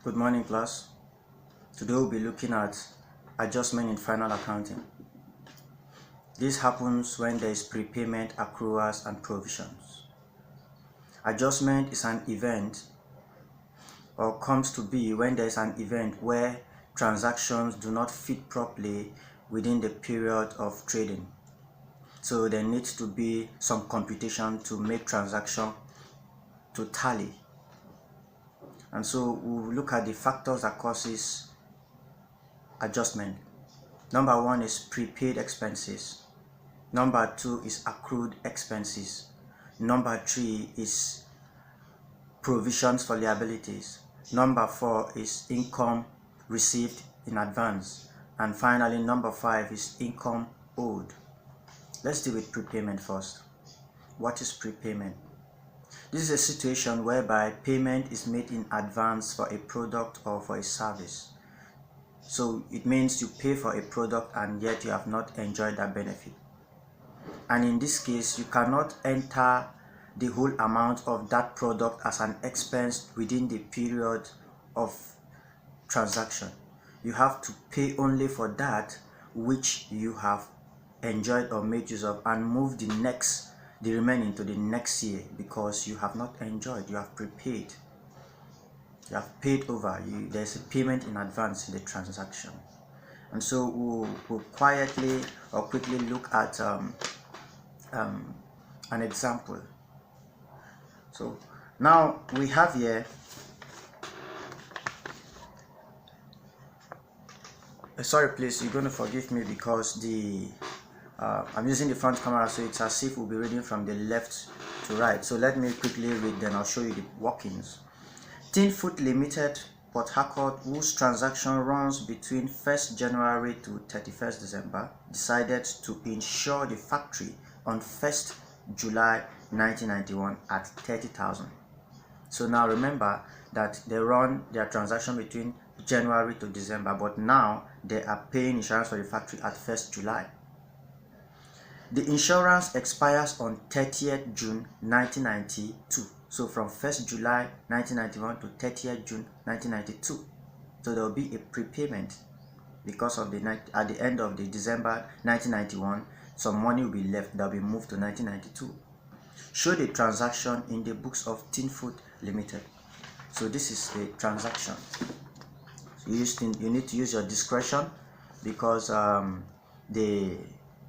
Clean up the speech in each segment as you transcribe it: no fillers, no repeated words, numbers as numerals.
Good morning, class. Today we'll be looking at adjustment in final accounting. This happens when there is prepayment, accruals, and provisions. Adjustment is an event, or comes to be when there is an event where transactions do not fit properly within the period of trading. So there needs to be some computation to make transaction to tally. And so we'll look at the factors that causes adjustment. Number one is prepaid expenses. Number two is accrued expenses. Number three is provisions for liabilities. Number four is income received in advance. And finally, number five is income owed. Let's deal with prepayment first. What is prepayment? This is a situation whereby payment is made in advance for a product or for a service. So it means you pay for a product and yet you have not enjoyed that benefit. And in this case, you cannot enter the whole amount of that product as an expense within the period of transaction. You have to pay only for that which you have enjoyed or made use of and move the remaining to the next year, because you have not enjoyed, you have prepaid. You have paid over. There's a payment in advance in the transaction. And so we'll quietly or quickly look at an example. So now we have here sorry please, you're going to forgive me because I'm using the front camera, so it's as if we'll be reading from the left to right. So let me quickly read, then I'll show you the workings. Tin Food Limited, Port Harcourt, whose transaction runs between 1st January to 31st December, decided to insure the factory on 1st July 1991 at 30,000. So now remember that they run their transaction between January to December, but now they are paying insurance for the factory at 1st July. The insurance expires on 30th June 1992. So from 1st July 1991 to 30th June 1992. So there will be a prepayment because of at the end of the December 1991, some money will be left that will be moved to 1992. Show the transaction in the books of Tin Food Limited. So this is a transaction. So you need to use your discretion, because the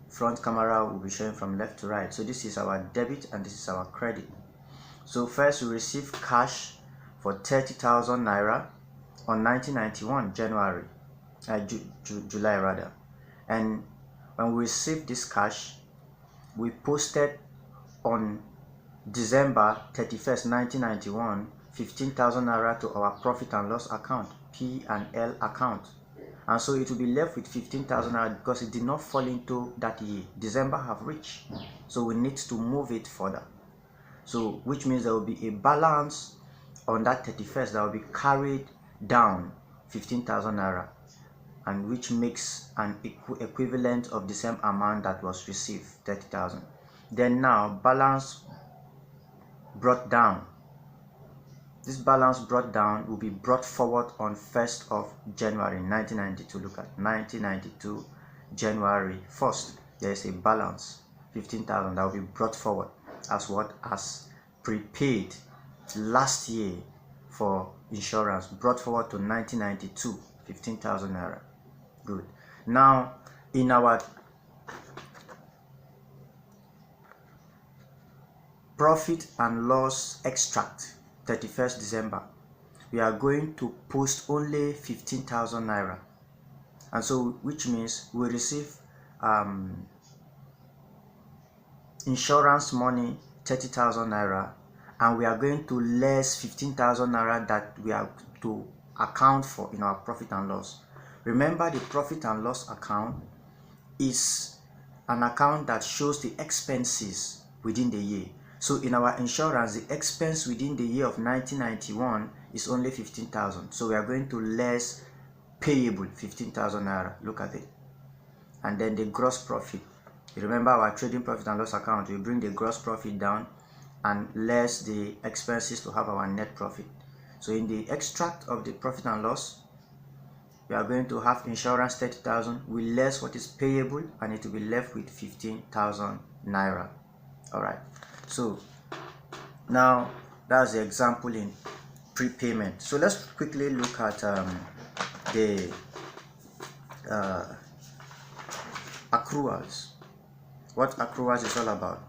front camera will be showing from left to right. So this is our debit and this is our credit. So first we receive cash for 30,000 naira on 1991 January, July rather. And when we received this cash, we posted on December 31st, 1991, 15,000 naira to our profit and loss account, P&L account. And so it will be left with 15,000 naira because it did not fall into that year. December have reached, so we need to move it further. So which means there will be a balance on that 31st that will be carried down 15,000 naira, and which makes an equivalent of the same amount that was received, 30,000. Then now balance brought down. This balance brought down will be brought forward on 1st of January 1992. Look at 1992 January 1st. There is a balance 15,000 that will be brought forward as what? As prepaid last year for insurance, brought forward to 1992, 15,000 naira. Good. Now in our profit and loss extract 31st December, we are going to post only 15,000 naira, and so which means we receive insurance money 30,000 naira, and we are going to less 15,000 naira that we are to account for in our profit and loss. Remember, the profit and loss account is an account that shows the expenses within the year. So in our insurance, the expense within the year of 1991 is only 15,000. So we are going to less payable 15,000 naira. Look at it. And then the gross profit. You remember our trading profit and loss account, we bring the gross profit down and less the expenses to have our net profit. So in the extract of the profit and loss, we are going to have insurance 30,000 with less what is payable, and it will be left with 15,000 naira. All right, so now that's the example in prepayment. So let's quickly look at the accruals. What accruals is all about.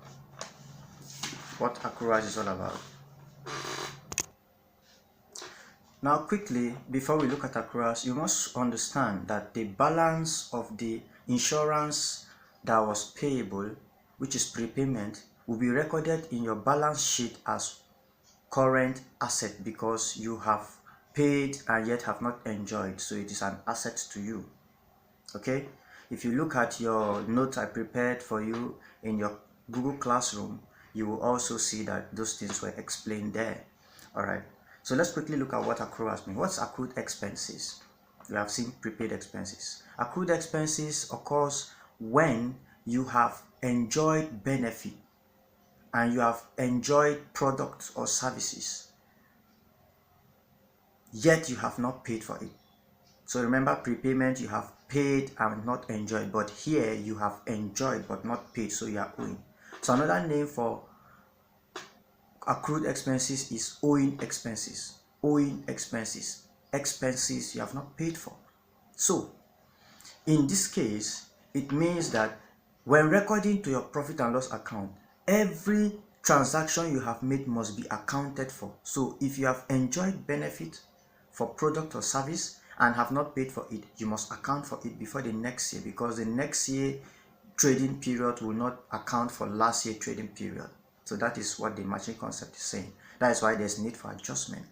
What accruals is all about. Now quickly, before we look at accruals, you must understand that the balance of the insurance that was payable, which is prepayment, will be recorded in your balance sheet as current asset because you have paid and yet have not enjoyed, so it is an asset to you. Okay, if you look at your notes I prepared for you in your Google Classroom, you will also see that those things were explained there. All right, so let's quickly look at what accruals mean. What's accrued expenses? We have seen prepaid expenses. Accrued expenses occurs when you have enjoyed benefit and you have enjoyed products or services, yet you have not paid for it. So remember, prepayment, you have paid and not enjoyed, but here you have enjoyed but not paid, so you are owing. So another name for accrued expenses is owing expenses. Owing expenses. Expenses you have not paid for. So in this case, it means that when recording to your profit and loss account, every transaction you have made must be accounted for. So if you have enjoyed benefit for product or service and have not paid for it, you must account for it before the next year, because the next year trading period will not account for last year trading period. So that is what the matching concept is saying. That is why there's need for adjustment.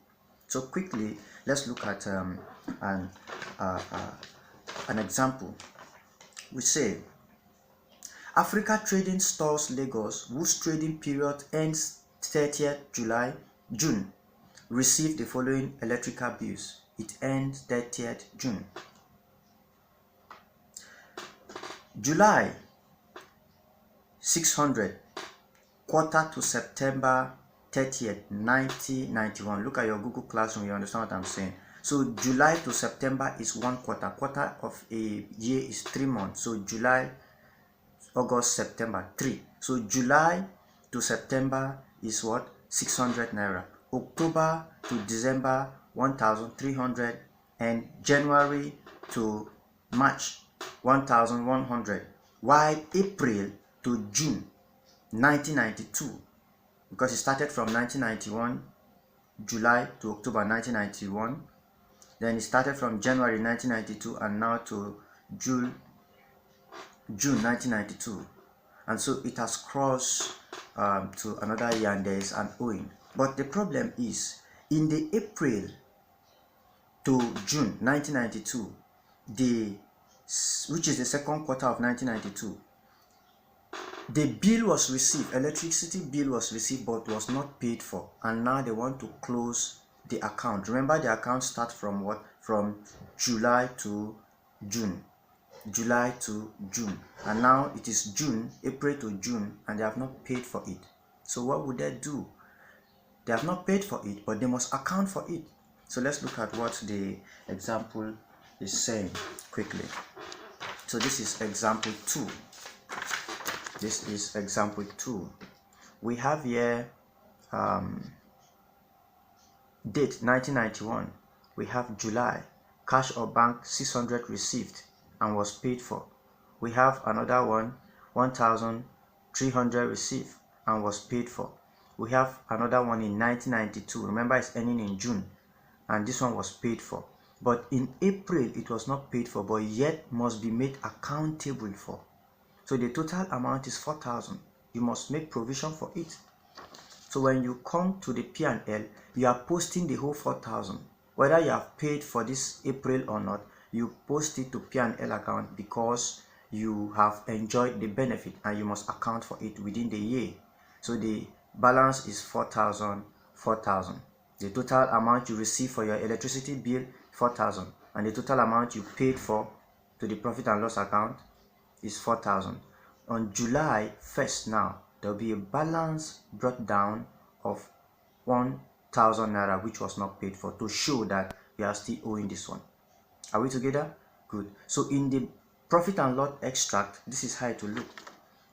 So quickly, let's look at an example. We say Africa Trading Stores Lagos, whose trading period ends 30th June, received the following electrical bills. It ends 30th June. July 600, quarter to September 30th, 1991. Look at your Google Classroom, you understand what I'm saying. So July to September is one quarter. Quarter of a year is 3 months. So July, August, September, 3. So July to September is what? 600 naira. October to December, 1,300. And January to March, 1,100. While April to June, 1992, because it started from 1991, July to October 1991. Then it started from January 1992 and now to June 1992, and so it has crossed to another year and there is an owing. But the problem is, in the April to June 1992, which is the second quarter of 1992, the bill was received, electricity bill was received but was not paid for, and now they want to close the account. Remember, the account starts from what? From July to June. July to June, and now it is June, April to June, and they have not paid for it. So what would they do? They have not paid for it, but they must account for it. So let's look at what the example is saying quickly. So this is example 2. This is example 2. We have here date 1991. We have July, cash or bank 600 received and was paid for. We have another one, 1,300 received and was paid for. We have another one in 1992. Remember, it's ending in June, and this one was paid for. But in April, it was not paid for, but yet must be made accountable for. So the total amount is 4,000. You must make provision for it. So when you come to the P&L, you are posting the whole 4,000. Whether you have paid for this April or not, you post it to P&L account because you have enjoyed the benefit and you must account for it within the year. So the balance is 4,000, 4,000. The total amount you receive for your electricity bill, 4,000. And the total amount you paid for to the profit and loss account is 4,000. On July 1st now, there will be a balance brought down of 4,000 naira which was not paid for, to show that we are still owing this one. Are we together? Good. So in the profit and loss extract, this is how it will look.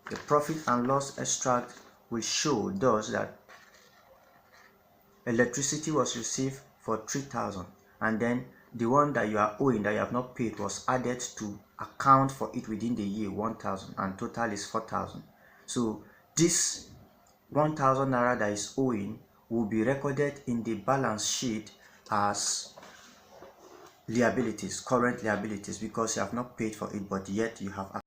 The profit and loss extract will show thus that electricity was received for 3,000, and then the one that you are owing that you have not paid was added to account for it within the year, 1,000, and total is 4,000. So this 1,000 naira that is owing will be recorded in the balance sheet as liabilities, current liabilities, because you have not paid for it, but yet you have